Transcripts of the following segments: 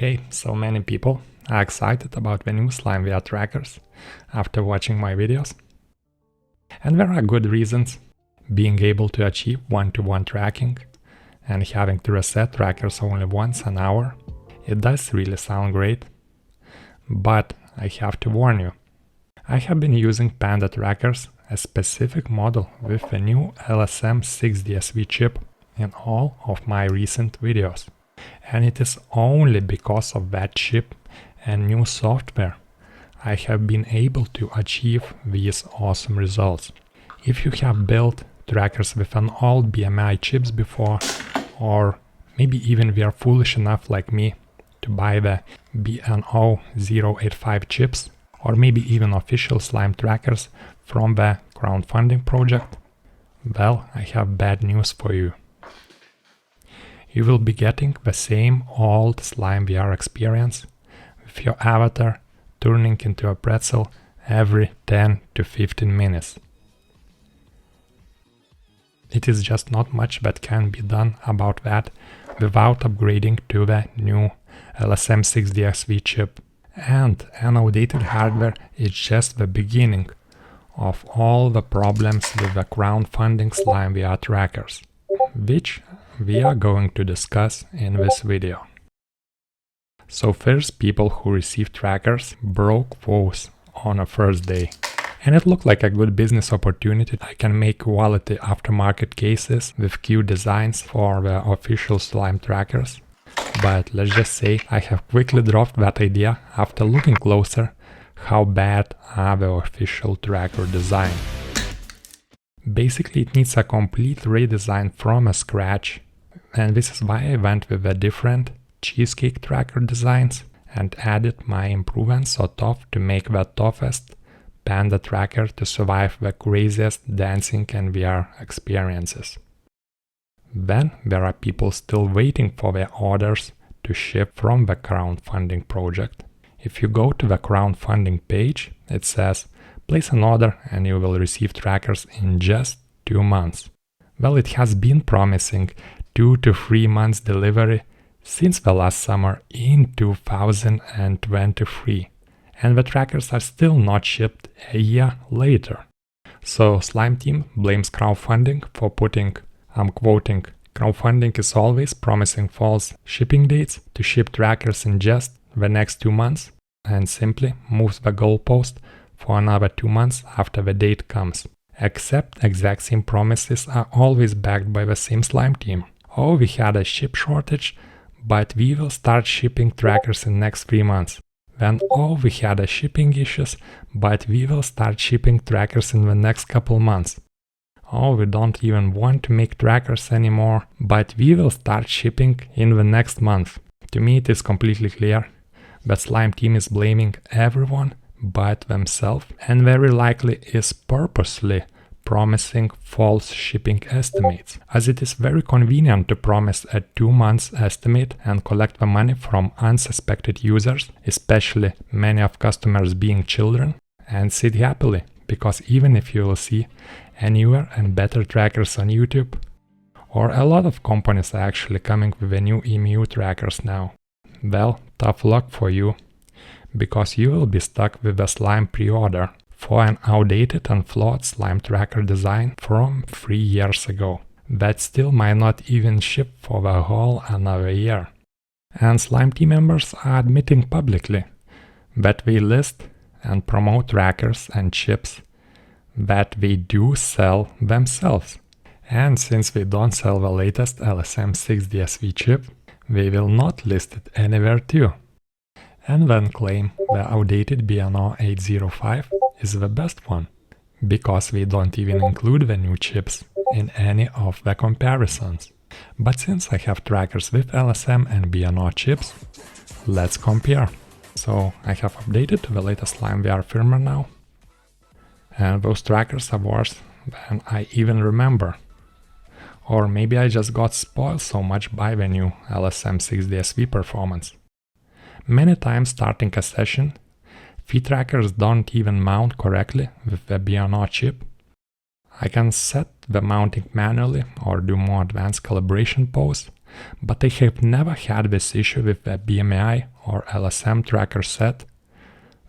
Hey, so many people are excited about the new SlimeVR trackers after watching my videos. And there are good reasons. Being able to achieve one-to-one tracking and having to reset trackers only once an hour, it does really sound great. But I have to warn you, I have been using Panda trackers, a specific model with the new LSM6DSV chip, in all of my recent videos. And it is only because of that chip and new software I have been able to achieve these awesome results. If you have built trackers with an old BMI chips before, or maybe even we are foolish enough like me to buy the BNO085 chips, or maybe even official slime trackers from the crowdfunding project, well, I have bad news for you. You will be getting the same old SlimeVR experience with your avatar turning into a pretzel every 10 to 15 minutes. It is just not much that can be done about that without upgrading to the new LSM6DSV chip. And an outdated hardware is just the beginning of all the problems with the crowdfunding SlimeVR trackers, which we are going to discuss in this video. So first, people who received trackers broke those on a first day. And it looked like a good business opportunity. I can make quality aftermarket cases with cute designs for the official slime trackers. But let's just say I have quickly dropped that idea after looking closer how bad are the official tracker design. Basically, it needs a complete redesign from scratch, and this is why I went with the different cheesecake tracker designs and added my improvements on top to make the toughest Panda tracker to survive the craziest dancing and VR experiences. Then there are people still waiting for their orders to ship from the crowdfunding project. If you go to the crowdfunding page, it says place an order and you will receive trackers in just 2 months. Well, it has been promising 2 to 3 months delivery since the last summer in 2023. And the trackers are still not shipped a year later. So Slime team blames crowdfunding for putting, I'm quoting, crowdfunding is always promising false shipping dates to ship trackers in just the next 2 months, and simply moves the goalpost for another 2 months after the date comes. Except exact same promises are always backed by the same Slime team. Oh, we had a chip shortage, but we will start shipping trackers in next 3 months. Then, oh, we had a shipping issues, but we will start shipping trackers in the next couple months. Oh, we don't even want to make trackers anymore, but we will start shipping in the next month. To me, it is completely clear that Slime team is blaming everyone but themselves, and very likely is purposely promising false shipping estimates, as it is very convenient to promise a 2 months estimate and collect the money from unsuspected users, especially many of customers being children, and sit happily, because even if you will see newer and better trackers on YouTube, or a lot of companies are actually coming with the new EMU trackers now, well, tough luck for you, because you will be stuck with a slime pre-order for an outdated and flawed slime tracker design from 3 years ago that still might not even ship for the whole another year. And Slime team members are admitting publicly that they list and promote trackers and chips that they do sell themselves. And since they don't sell the latest LSM6DSV chip, they will not list it anywhere too. And then claim the outdated BNO805 is the best one, because they don't even include the new chips in any of the comparisons. But since I have trackers with LSM and BNO chips, let's compare. So I have updated to the latest SlimeVR firmware now, and those trackers are worse than I even remember. Or maybe I just got spoiled so much by the new LSM6DSV performance. Many times starting a session, feed trackers don't even mount correctly with the BNO chip. I can set the mounting manually or do more advanced calibration posts, but I have never had this issue with the BMI or LSM tracker set.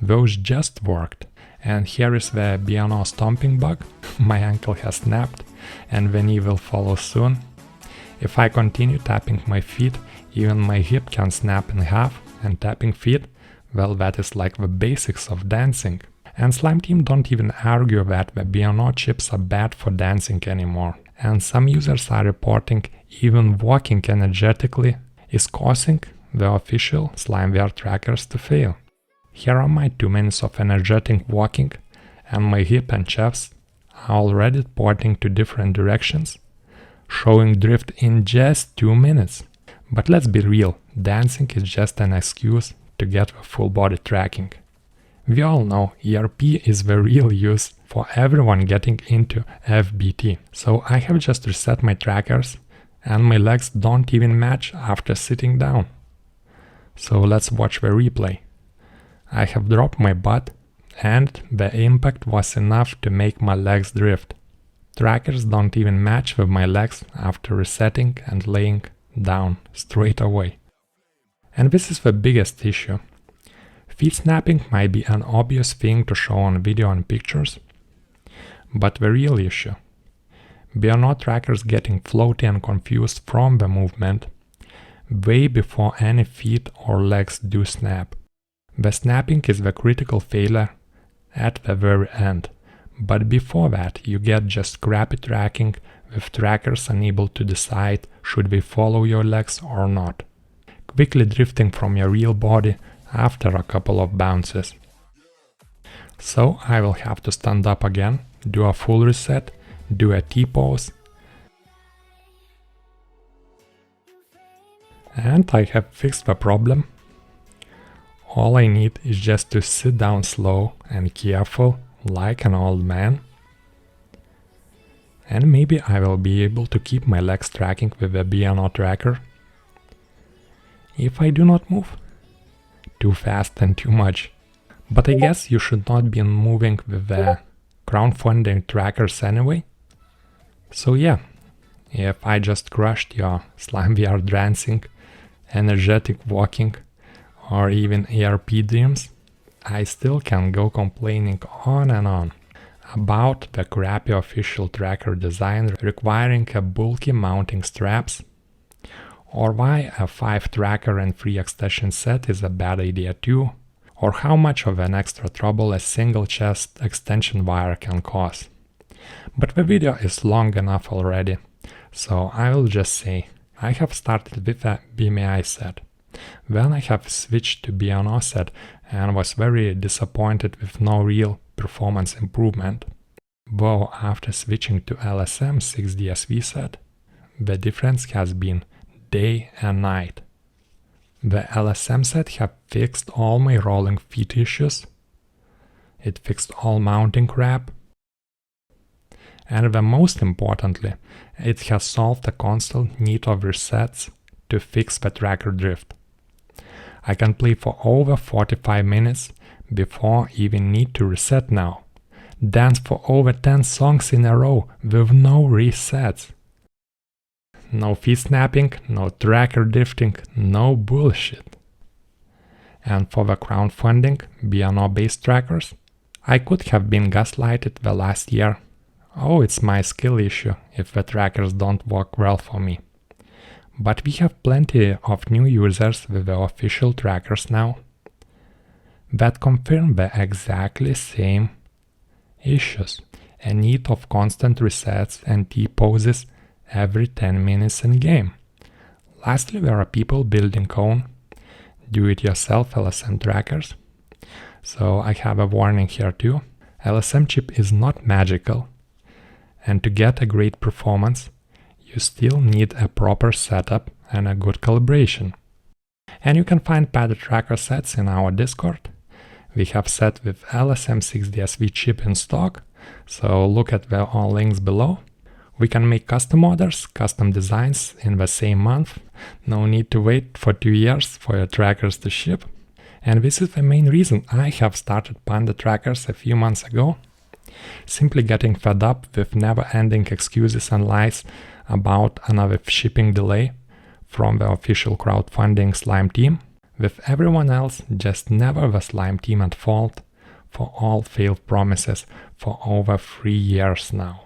Those just worked. And here is the BNO stomping bug. My ankle has snapped and the knee will follow soon. If I continue tapping my feet, even my hip can snap in half, and tapping feet, well, that is like the basics of dancing. And Slime team don't even argue that the BNO chips are bad for dancing anymore. And some users are reporting even walking energetically is causing the official SlimeVR trackers to fail. Here are my 2 minutes of energetic walking, and my hip and chest are already pointing to different directions, showing drift in just 2 minutes. But let's be real, dancing is just an excuse to get the full body tracking. We all know ERP is the real use for everyone getting into FBT. So I have just reset my trackers and my legs don't even match after sitting down. So let's watch the replay. I have dropped my butt and the impact was enough to make my legs drift. Trackers don't even match with my legs after resetting and laying down straight away. And this is the biggest issue. Feet snapping might be an obvious thing to show on video and pictures, but the real issue. BNO trackers getting floaty and confused from the movement way before any feet or legs do snap. The snapping is the critical failure at the very end, but before that you get just crappy tracking with trackers unable to decide should they follow your legs or not, quickly drifting from your real body after a couple of bounces. So I will have to stand up again, do a full reset, do a T-pose, and I have fixed the problem. All I need is just to sit down slow and careful like an old man, and maybe I will be able to keep my legs tracking with the BNO tracker. If I do not move too fast and too much. But I guess you should not be moving with the crowdfunding trackers anyway. So yeah, if I just crushed your SlimeVR dancing, energetic walking, or even ERP dreams, I still can go complaining on and on about the crappy official tracker design requiring a bulky mounting straps, or why a 5 tracker and 3 extension set is a bad idea too, or how much of an extra trouble a single chest extension wire can cause. But the video is long enough already, so I will just say I have started with a BMI set. Then I have switched to BNO set and was very disappointed with no real performance improvement. Though after switching to LSM6DSV set, the difference has been day and night. The LSM set have fixed all my rolling feet issues, it fixed all mounting crap, and the most importantly, it has solved the constant need of resets to fix the tracker drift. I can play for over 45 minutes before even need to reset now, dance for over 10 songs in a row with no resets. No feet snapping, no tracker drifting, no bullshit. And for the crowdfunding, BNO-based trackers, I could have been gaslighted the last year. Oh, it's my skill issue if the trackers don't work well for me. But we have plenty of new users with the official trackers now that confirm the exactly same issues, a need of constant resets and T-poses every 10 minutes in game. Lastly, there are people building own do-it-yourself LSM trackers. So I have a warning here too. LSM chip is not magical, and to get a great performance, you still need a proper setup and a good calibration. And you can find Panda tracker sets in our Discord. We have set with LSM6DSV chip in stock, so look at the all links below. We can make custom orders, custom designs in the same month. No need to wait for 2 years for your trackers to ship. And this is the main reason I have started Panda trackers a few months ago. Simply getting fed up with never-ending excuses and lies about another shipping delay from the official crowdfunding Slime team, with everyone else just never the Slime team at fault for all failed promises for over 3 years now.